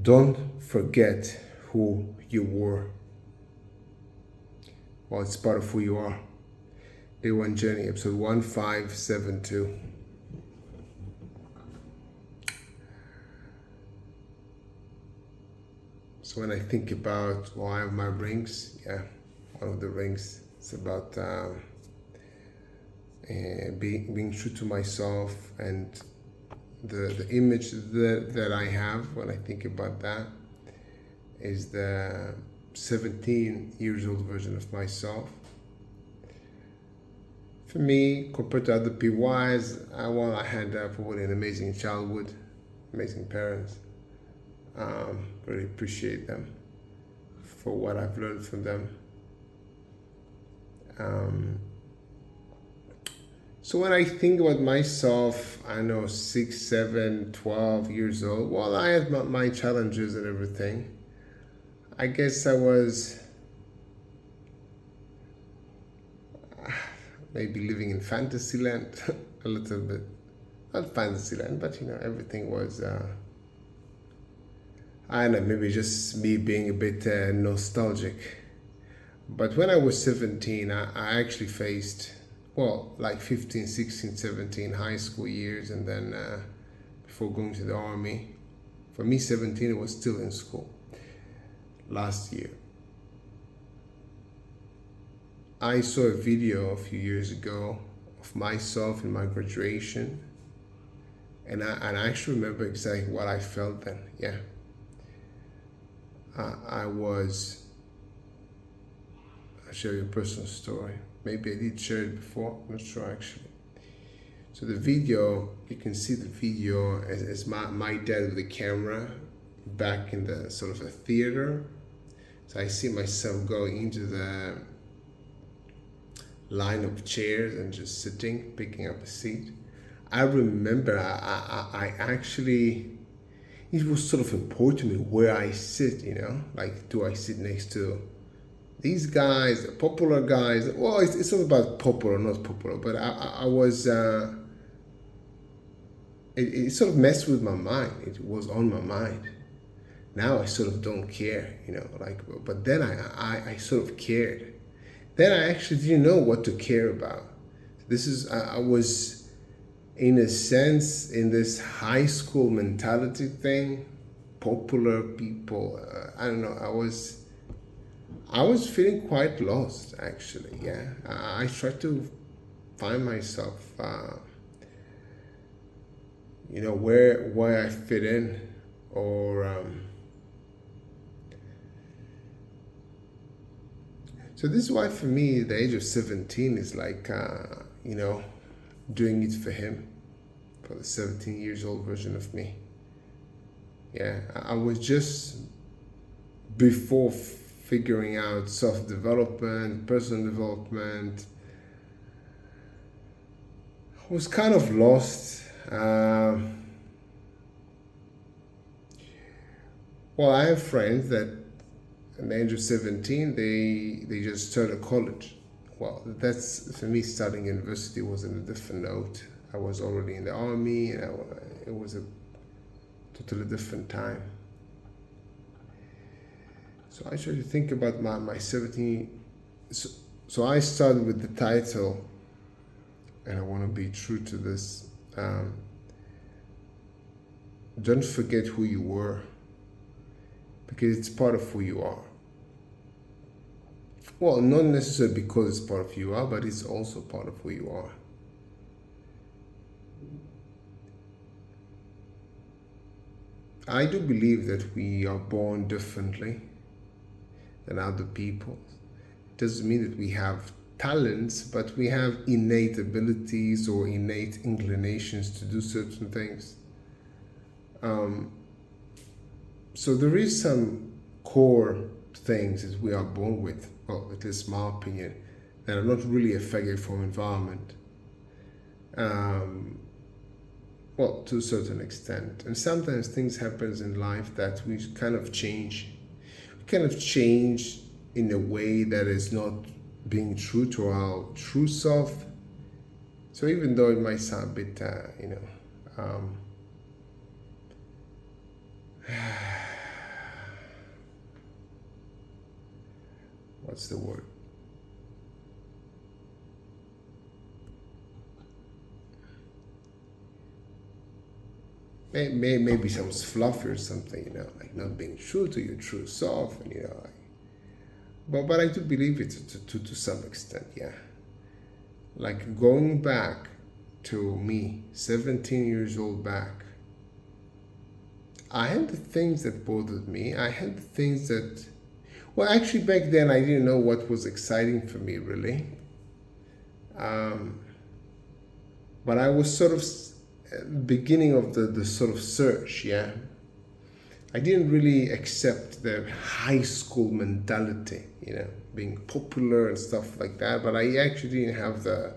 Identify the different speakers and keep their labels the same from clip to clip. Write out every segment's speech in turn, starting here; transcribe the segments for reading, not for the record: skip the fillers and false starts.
Speaker 1: Don't forget who you were. Well, it's part of who you are. Day One Journey, episode 1572. So when I think about why I have my rings, one of the rings, it's about being true to myself, and the image that I have when I think about that is the 17 years old version of myself. For me, compared to other people, I had probably an amazing childhood, amazing parents. Really appreciate them for what I've learned from them. So when I think about myself, I know 6, 7, 12 years old, well, I had my challenges and everything. I guess I was maybe living in fantasy land a little bit. Not fantasy land, but everything was, I don't know, maybe just me being a bit nostalgic. But when I was 17, I actually faced, like 15, 16, 17 high school years, and then before going to the army. For me, 17, it was still in school. Last year, I saw a video a few years ago of myself in my graduation, and I actually remember exactly what I felt then. I'll share you a personal story. Maybe I did share it before, I'm not sure actually. So the video, you can see the video as my dad with the camera back in the sort of a theater. So I see myself going into the line of chairs and just sitting, picking up a seat. I remember I actually, it was sort of important to me where I sit, like, do I sit next to these guys, popular guys? Well, it's not about popular, not popular, but I was, it sort of messed with my mind. It was on my mind. Now I sort of don't care, but then I sort of cared. Then I actually didn't know what to care about. I was, in a sense, in this high school mentality thing, popular people, I don't know, I was feeling quite lost, actually, I tried to find myself, where I fit in, or so this is why for me the age of 17 is like, doing it for him, for the 17 years old version of me. I was just before figuring out self-development, personal development. I was kind of lost. I have friends that at the age of 17, they just started college. Well, that's, for me, starting university was on a different note. I was already in the army, and it was a totally different time. So I tried to think about my 17. So I started with the title, and I want to be true to this. Don't forget who you were, because it's part of who you are. Well, not necessarily because it's part of who you are, but it's also part of who you are. I do believe that we are born differently than other people. It doesn't mean that we have talents, but we have innate abilities or innate inclinations to do certain things. So there is some core things that we are born with, well, at least my opinion, that are not really affected from environment. To a certain extent. And sometimes things happen in life that we kind of change. We kind of change in a way that is not being true to our true self. So even though it might sound a bit, what's the word? Maybe sounds fluffy or something, like not being true to your true self, and like, but I do believe it to some extent, yeah. Like going back to me, 17 years old back, I had the things that bothered me. I had the things that, well, actually back then I didn't know what was exciting for me really. But I was sort of beginning of the sort of search, yeah. I didn't really accept the high school mentality, being popular and stuff like that, but I actually didn't have the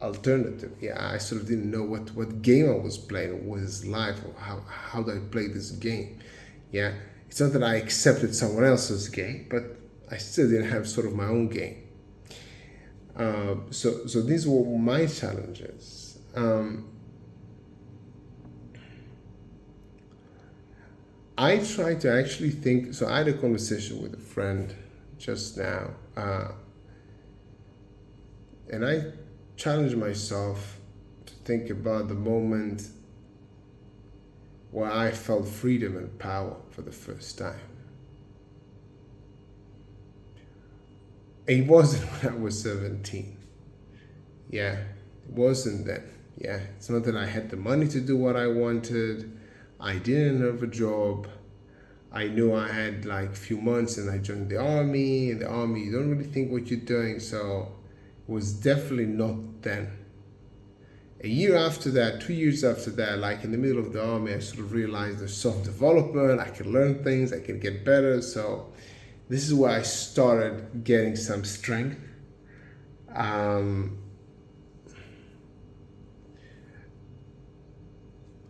Speaker 1: alternative. Yeah, I sort of didn't know what game I was playing, what was life, or how do I play this game. Yeah, it's not that I accepted someone else's game, but I still didn't have sort of my own game. So these were my challenges. I tried to actually think. So I had a conversation with a friend just now, and I challenged myself to think about the moment where I felt freedom and power for the first time. It wasn't when I was 17. Yeah, it wasn't then. Yeah, it's not that I had the money to do what I wanted. I didn't have a job. I knew I had like a few months and I joined the army. In the army, you don't really think what you're doing. So it was definitely not then. A year after that, 2 years after that, like in the middle of the army, I sort of realized there's self-development. I can learn things. I can get better. So this is where I started getting some strength.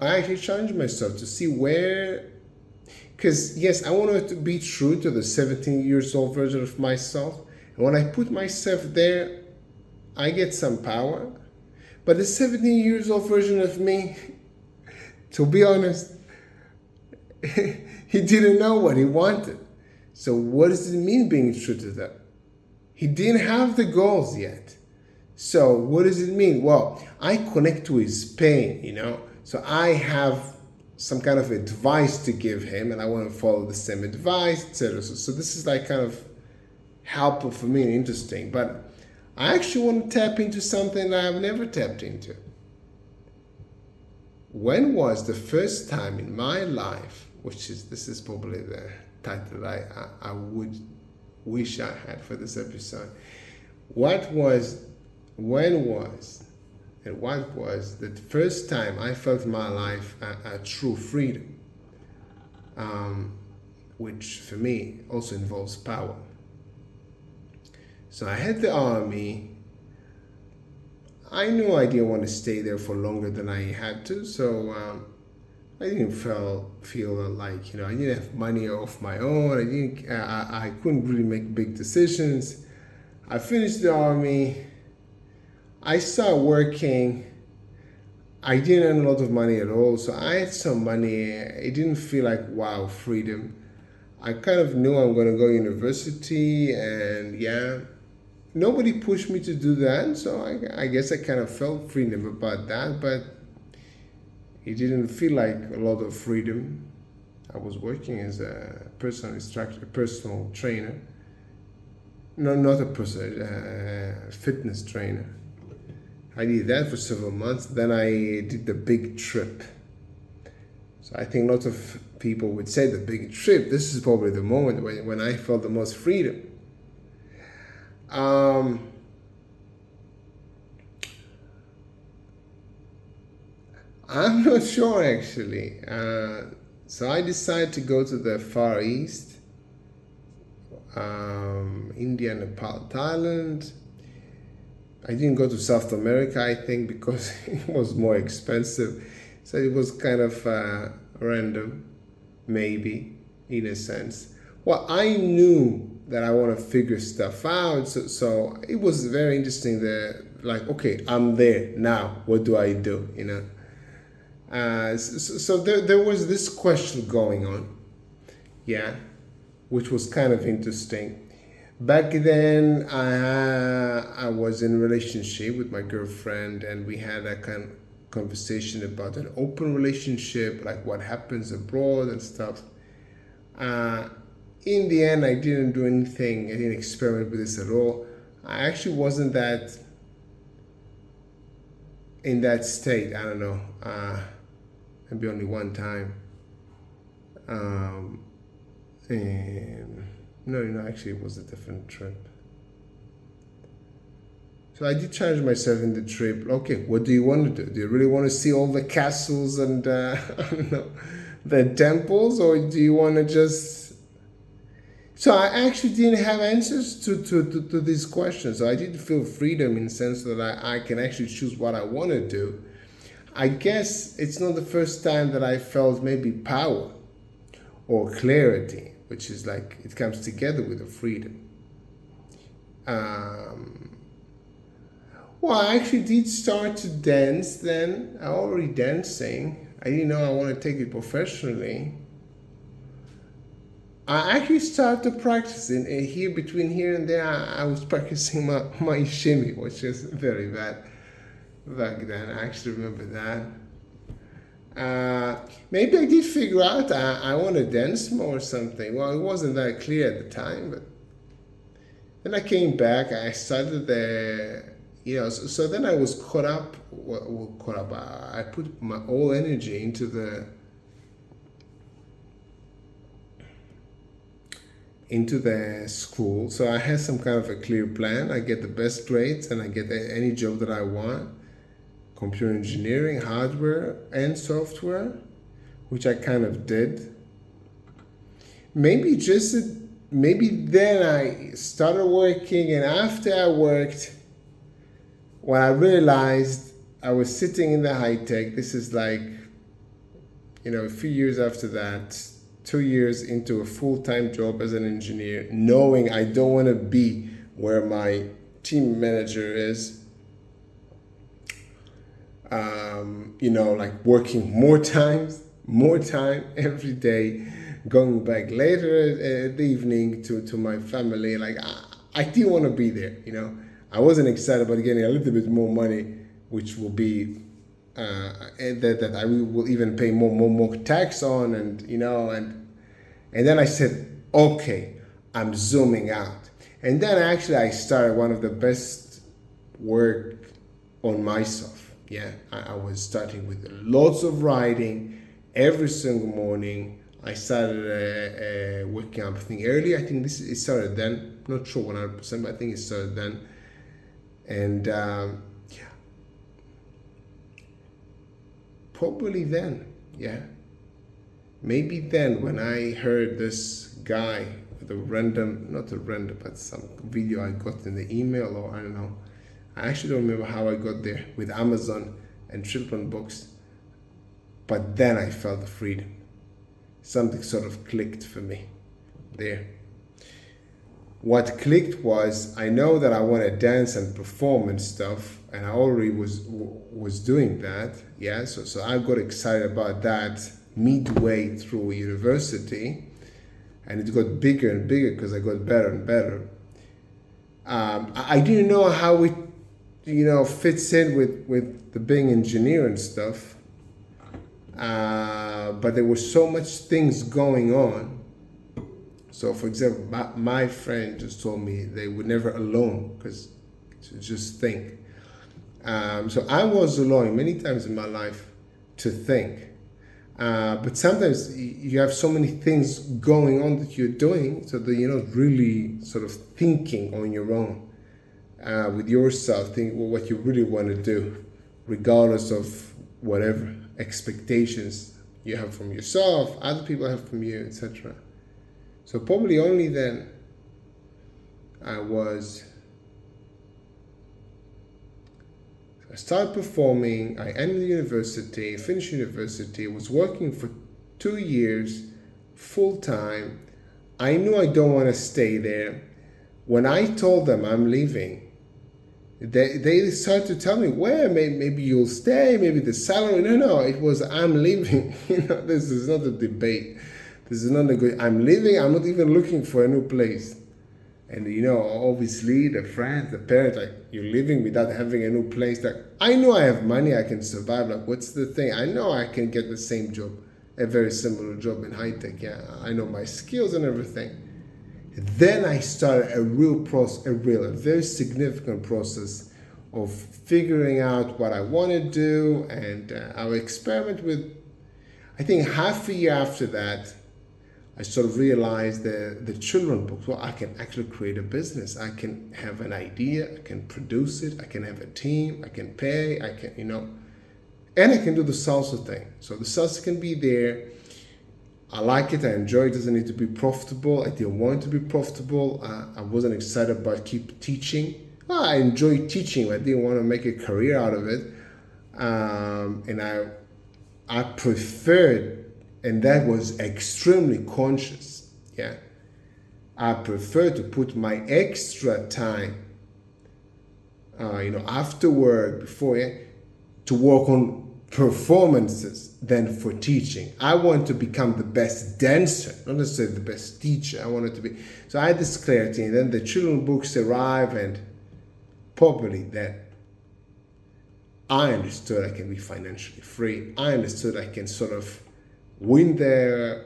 Speaker 1: I actually challenged myself to see where, because yes, I wanted to be true to the 17 years old version of myself. And when I put myself there, I get some power. But the 17 years old version of me, to be honest, he didn't know what he wanted. So what does it mean being true to that? He didn't have the goals yet. So what does it mean? Well, I connect to his pain, So I have some kind of advice to give him, and I want to follow the same advice, etc. So this is like kind of helpful for me and interesting. But I actually want to tap into something that I've never tapped into. When was the first time in my life, this is probably the title I would wish I had for this episode. When was the first time I felt in my life a true freedom, which for me also involves power. So I had the army. I knew I didn't want to stay there for longer than I had to, so I didn't feel like I didn't have money of my own. I couldn't really make big decisions. I finished the army. I started working. I didn't earn a lot of money at all, so I had some money. It didn't feel like wow, freedom. I kind of knew I'm going to go to university, and yeah, nobody pushed me to do that, so I guess I kind of felt freedom about that, but it didn't feel like a lot of freedom. I was working as a personal instructor, a personal trainer. No, not a personal, fitness trainer. I did that for several months. Then I did the big trip. So I think lots of people would say the big trip. This is probably the moment when I felt the most freedom. I'm not sure actually. So I decided to go to the Far East, India, Nepal, Thailand. I didn't go to South America, I think, because it was more expensive. So it was kind of random, maybe, in a sense. Well, I knew that I want to figure stuff out. So it was very interesting that, like, okay, I'm there now. What do I do, So there was this question going on, yeah, which was kind of interesting. Back then, I was in a relationship with my girlfriend, and we had a kind of conversation about an open relationship, like what happens abroad and stuff. Uh, in the end, I didn't do anything. I didn't experiment with this at all. I actually wasn't that in that state. I don't know. Maybe only one time. Um, and no, actually, it was a different trip. So I did challenge myself in the trip. Okay, what do you want to do? Do you really want to see all the castles and I don't know, the temples, or do you want to just? So I actually didn't have answers to these questions. So I did feel freedom in the sense that I can actually choose what I want to do. I guess it's not the first time that I felt maybe power or clarity, which is like it comes together with the freedom. Um, well, I actually did start to dance then. I already dancing. I didn't know I want to take it professionally. I actually started to practice here between here and there. I was practicing my shimmy, which is very bad back then. I actually remember that. Maybe I did figure out I want to dance more or something. Well, it wasn't that clear at the time, but then I came back. I started the, so then I was caught up. Well, caught up. I put my whole energy into the school. So I had some kind of a clear plan. I get the best grades and I get any job that I want. Computer engineering, hardware and software, which I kind of did. Maybe then I started working, and after I worked, when I realized I was sitting in the high tech, this is like, a few years after that, 2 years into a full-time job as an engineer, knowing I don't want to be where my team manager is, like working more time every day, going back later at the evening to my family. Like I didn't want to be there, I wasn't excited about getting a little bit more money, which will be and that I will even pay more tax on, and then I said, okay, I'm zooming out. And then actually I started one of the best work on myself. Yeah, I was starting with lots of writing every single morning. I started waking up, I think early. I think it started then. I'm not sure 100%, but I think it started then. And yeah, probably then. Yeah, maybe then when I heard this guy, but some video I got in the email, or I don't know. I actually don't remember how I got there with Amazon and Children Books, but then I felt the freedom. Something sort of clicked for me there. What clicked was I know that I want to dance and perform and stuff, and I already was doing that. Yeah, so I got excited about that midway through university, and it got bigger and bigger because I got better and better. I didn't know how it fits in with the being engineer and stuff. But there were so much things going on. So, for example, my friend just told me they were never alone, because just think. So I was alone many times in my life to think. But sometimes you have so many things going on that you're doing, so that you're not really sort of thinking on your own. With yourself, think what you really want to do, regardless of whatever expectations you have from yourself, other people have from you, etc. So probably only then I started performing, I ended university, finished university, was working for 2 years full time. I knew I don't want to stay there. When I told them I'm leaving, they started to tell me, well, maybe you'll stay, maybe the salary. No, it was, I'm leaving. This is not a debate. This is not a good, I'm leaving, I'm not even looking for a new place. And obviously the friends, the parents, like, you're living without having a new place. Like, I know I have money, I can survive. Like, what's the thing? I know I can get the same job, a very similar job in high tech. Yeah, I know my skills and everything. Then I started a very significant process of figuring out what I want to do, and I will experiment with. I think half a year after that, I sort of realized the children books. Well, I can actually create a business. I can have an idea. I can produce it. I can have a team. I can pay. I can, and I can do the salsa thing. So the salsa can be there. I like it. I enjoy it. It doesn't need to be profitable. I didn't want it to be profitable. I wasn't excited about keep teaching. Well, I enjoy teaching, but I didn't want to make a career out of it. And I preferred, and that was extremely conscious. Yeah, I prefer to put my extra time, after work, before, to work on performances than for teaching. I want to become the best dancer, not necessarily the best teacher. I wanted to be. So I had this clarity, and then the children books arrive, and probably that I understood I can be financially free. I understood I can sort of win the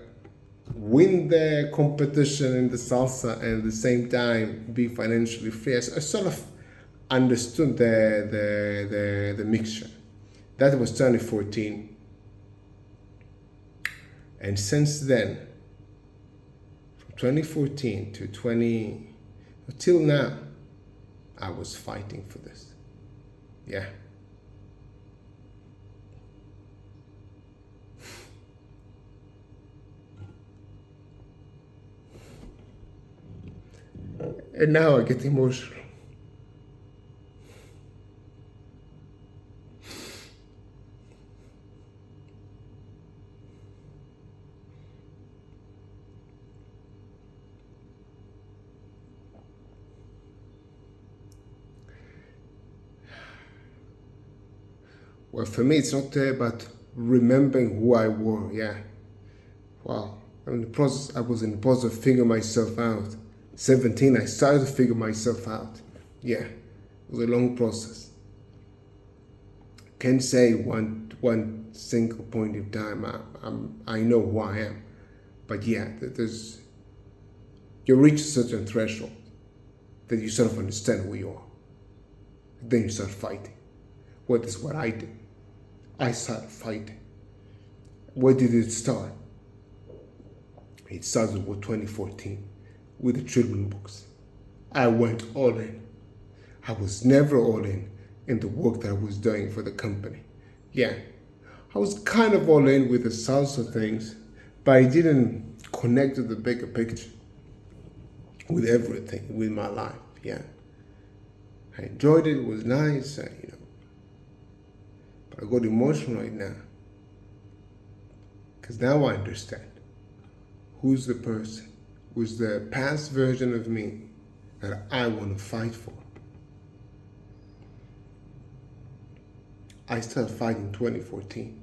Speaker 1: competition in the salsa and at the same time be financially free. I sort of understood the mixture. That was 2014. And since then, from 2014 to till now, I was fighting for this. Yeah. And now I get emotional. Well, for me, it's not about remembering who I were. Yeah. Wow. I was in the process of figuring myself out. 17, I started to figure myself out. Yeah. It was a long process. Can't say one single point in time. I know who I am. But yeah, you reach a certain threshold that you sort of understand who you are. Then you start fighting. Well, this is what I did. I started fighting. Where did it start? It started with 2014 with the children books. I went all in. I was never all in the work that I was doing for the company. Yeah, I was kind of all in with the salsa things, but I didn't connect to the bigger picture with everything, with my life. Yeah, I enjoyed it. It was nice, but I got emotional right now because now I understand who's the person, who's the past version of me that I want to fight for. I started fighting in 2014.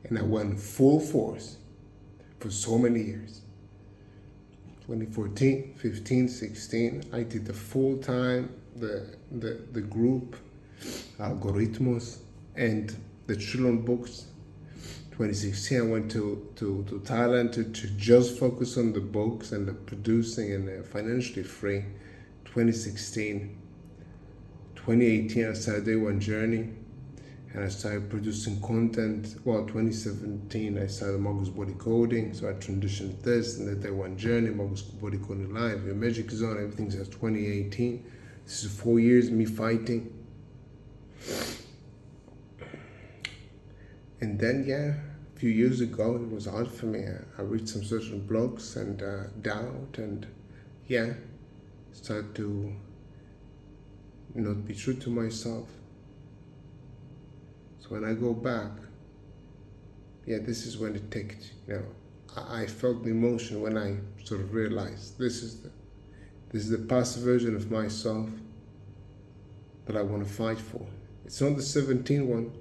Speaker 1: And I went full force for so many years. 2014, 15, 16, I did the full time, the group, Algoritmos, and the children books. 2016, I went to Thailand to just focus on the books and the producing and the financially free. 2016. 2018, I started Day One Journey, and I started producing content. Well, 2017, I started Mogul's Body Coding, so I transitioned this, and the Day One Journey, Mogul's Body Coding Live, your Magic Zone, everything since 2018. This is 4 years me fighting. And then, yeah, a few years ago, it was hard for me. I read some certain blogs and doubt, and yeah, started to not be true to myself. So when I go back, yeah, this is when it takes, I felt the emotion when I sort of realized this is the past version of myself that I want to fight for. It's not the 17 one.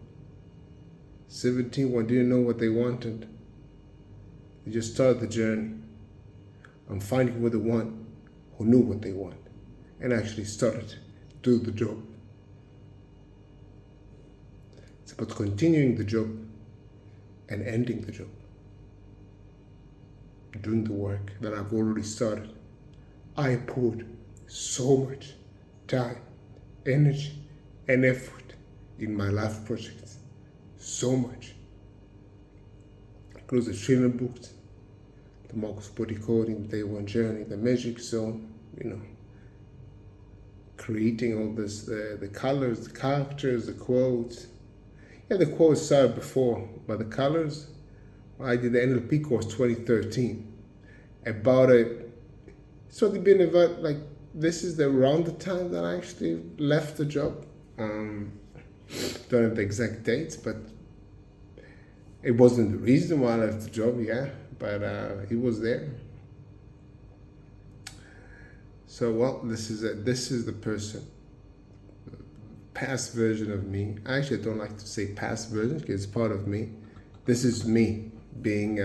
Speaker 1: 17 one didn't know what they wanted. They just started the journey. on finding what they want, who knew what they want, and actually started to do the job. It's about continuing the job and ending the job. Doing the work that I've already started. I put so much time, energy, and effort in my life projects. So much. Includes the training books, the Marcus Body Coding, Day One Journey, the Magic Zone, creating all this, the colors, the characters, the quotes. Yeah, the quotes started before, but the colors, I did the NLP course 2013. About it, it's only been about this is around the time that I actually left the job. Don't have the exact dates, but it wasn't the reason why I left the job, yeah, but it was there. So, well, this is the person, past version of me. Actually, I don't like to say past version because it's part of me. This is me being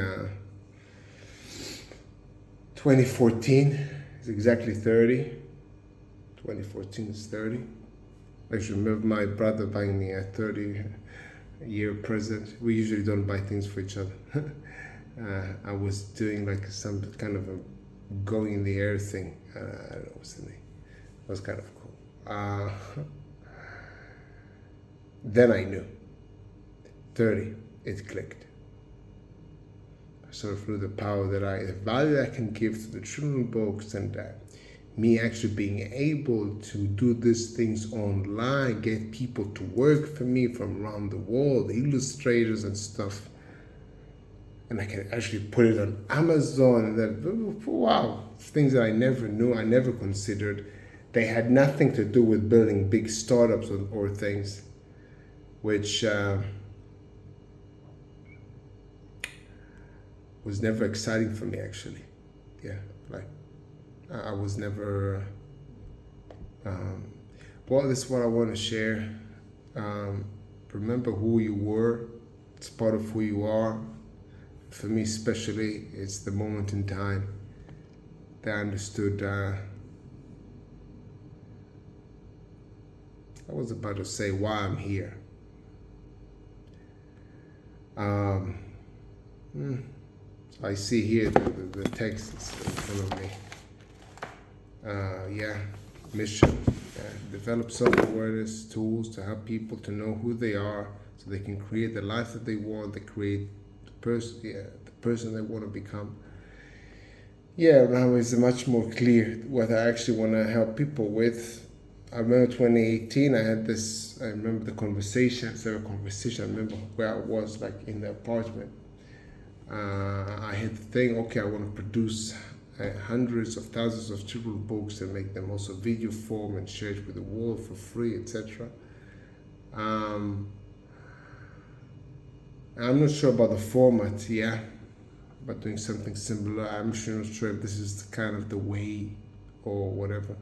Speaker 1: 2014 is exactly 30. 2014 is 30. I actually remember my brother buying me a 30-year present. We usually don't buy things for each other. I was doing some kind of a going in the air thing. I don't know what's the name. It was kind of cool. Then I knew. 30, it clicked. I sort of knew the power the value I can give to the children books, and me actually being able to do these things online, get people to work for me from around the world, illustrators and stuff. And I can actually put it on Amazon, and then, wow, things that I never knew, I never considered. They had nothing to do with building big startups or things, which was never exciting for me, actually. Yeah, I was never, well, this is what I want to share. Remember who you were. It's part of who you are. For me especially, it's the moment in time that I understood, I was about to say why I'm here. I see here the text is in front of me. Mission. Develop self-awareness tools to help people to know who they are so they can create the life that they want, they create the person they want to become. Yeah, now it's much more clear what I actually want to help people with. I remember 2018, I remember the conversation, I remember where I was in the apartment. I had to think, okay, I want to produce hundreds of thousands of children's books and make them also video form and share it with the world for free, etc. I'm not sure about the format, but doing something similar. I'm not sure if this is kind of the way or whatever.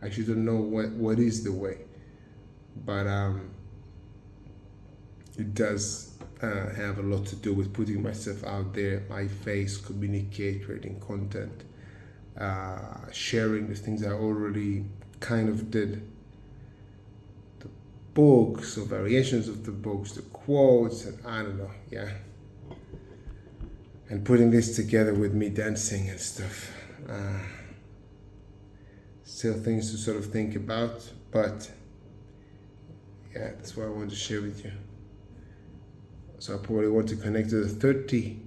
Speaker 1: I actually don't know what is the way, but it does have a lot to do with putting myself out there, my face, communicate, creating content, sharing the things I already kind of did. The books or variations of the books, the quotes, and I don't know, and putting this together with me dancing and stuff. Still things to sort of think about, but yeah, that's what I wanted to share with you. So I probably want to connect to the 30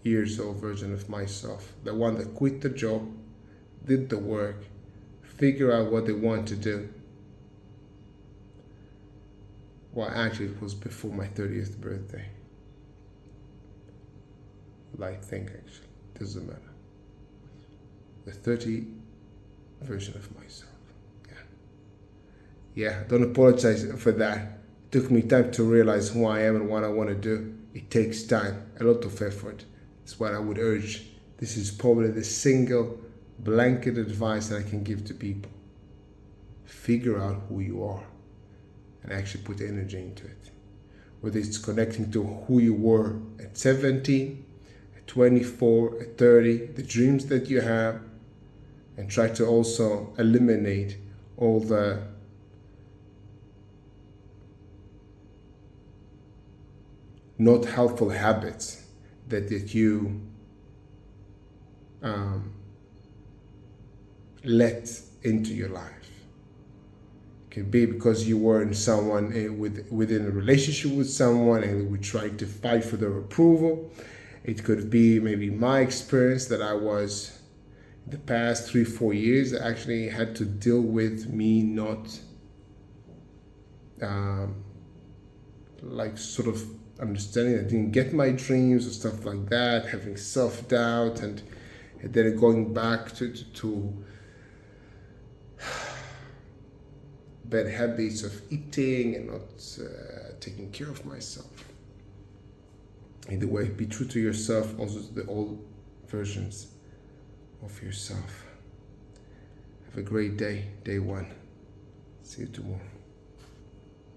Speaker 1: years old version of myself, the one that quit the job, did the work, figure out what they want to do. Well, actually, it was before my 30th birthday. I think, actually, doesn't matter. The 30 version of myself. Yeah, don't apologize for that. It took me time to realize who I am and what I want to do. It takes time, a lot of effort. That's what I would urge. This is probably the single blanket advice that I can give to people. Figure out who you are and actually put energy into it. Whether it's connecting to who you were at 17, at 24, 30, the dreams that you have, and try to also eliminate all the not helpful habits that you let into your life. It could be because you were in someone within a relationship with someone and we tried to fight for their approval. It could be maybe my experience that I was the past 3-4 years actually had to deal with me not like sort of understanding I didn't get my dreams or stuff like that, having self-doubt and then going back to bad habits of eating and not taking care of myself. Either way, be true to yourself, also to the old versions of yourself. Have a great day, day one. See you tomorrow.